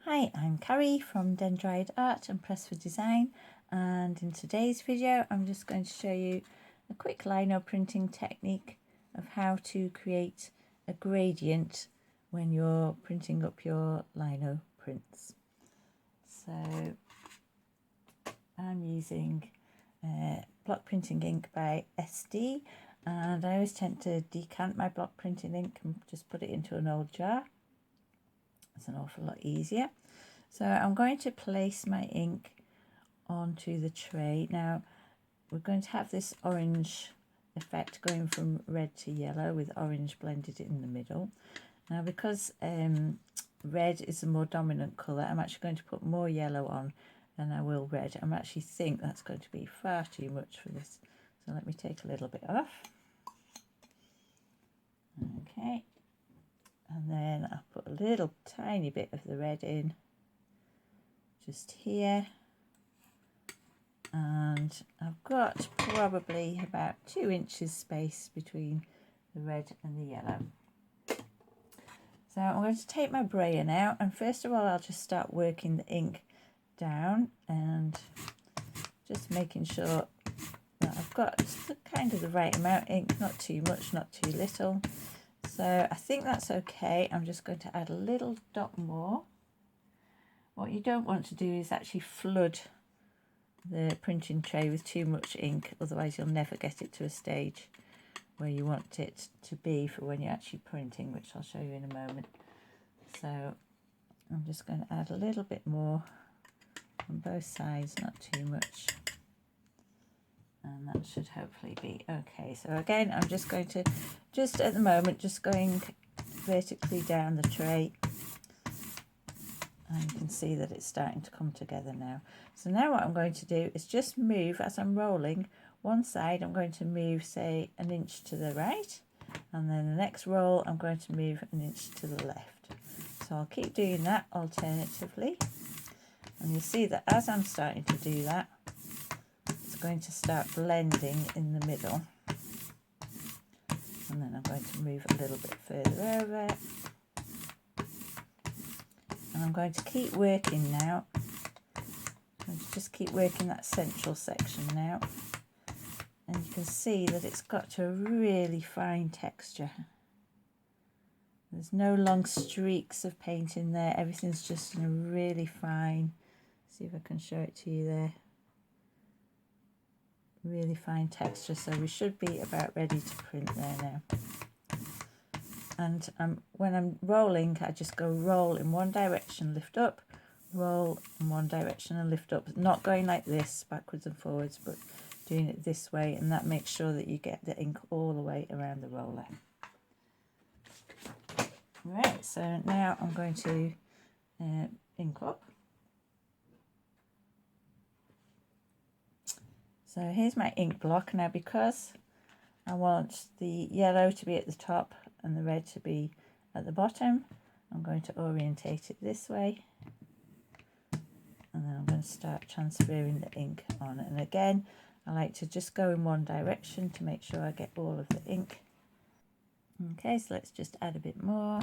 Hi, I'm Carrie from Dendrite Art and Press for Design, and in today's video I'm just going to show you a quick lino printing technique of how to create a gradient when you're printing up your lino prints. So I'm using block printing ink by SD, and I always tend to decant my block printing ink and just put it into an old jar. It's an awful lot easier. So I'm going to place my ink onto the tray. Now we're going to have this orange effect going from red to yellow with orange blended in the middle. Now because red is a more dominant colour, I'm actually going to put more yellow on than I will red. I actually think that's going to be far too much for this. So let me take a little bit off. Okay. And then I'll put a little tiny bit of the red in just here, and I've got probably about 2 inches space between the red and the yellow. So I'm going to take my brayer now, and first of all I'll just start working the ink down and just making sure that I've got kind of the right amount of ink, not too much, not too little. So I think that's okay. I'm just going to add a little dot more. What you don't want to do is actually flood the printing tray with too much ink, otherwise you'll never get it to a stage where you want it to be for when you're actually printing, which I'll show you in a moment. So I'm just going to add a little bit more on both sides, not too much. And that should hopefully be okay. So again, I'm just going to, at the moment, just going vertically down the tray. And you can see that it's starting to come together now. So now what I'm going to do is just move, as I'm rolling, one side I'm going to move, say, 1 inch to the right. And then the next roll I'm going to move 1 inch to the left. So I'll keep doing that alternatively. And you'll see that as I'm starting to do that, going to start blending in the middle, and then I'm going to move a little bit further over, and I'm going to keep working now. Just keep working that central section now, and you can see that it's got a really fine texture. There's no long streaks of paint in there, everything's just in a really fine, see if I can show it to you there, really fine texture. So we should be about ready to print there now. And when I'm rolling, I just go roll in one direction, lift up, roll in one direction and lift up, not going like this backwards and forwards, but doing it this way, and that makes sure that you get the ink all the way around the roller. Right, so now I'm going to ink up. So here's my ink block. Now because I want the yellow to be at the top and the red to be at the bottom, I'm going to orientate it this way, and then I'm going to start transferring the ink on. And again, I like to just go in one direction to make sure I get all of the ink. Okay, so let's just add a bit more.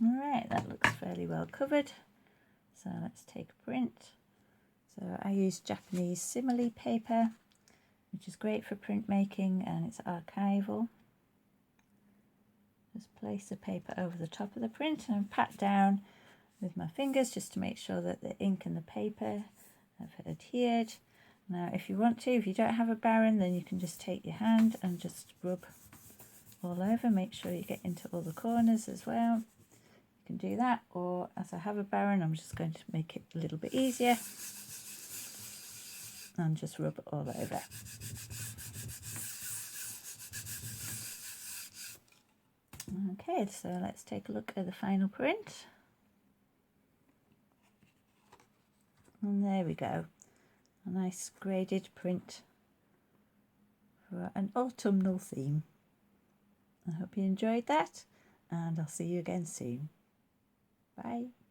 Alright, that looks fairly well covered. So let's take a print. So I use Japanese simile paper, which is great for printmaking, and it's archival. Just place the paper over the top of the print and pat down with my fingers just to make sure that the ink and the paper have adhered. Now if you want to, if you don't have a barren, then you can just take your hand and just rub all over, make sure you get into all the corners as well. You can do that, or as I have a barren, I'm just going to make it a little bit easier and just rub it all over. Okay, so let's take a look at the final print. And there we go, a nice graded print for an autumnal theme. I hope you enjoyed that, and I'll see you again soon. Bye.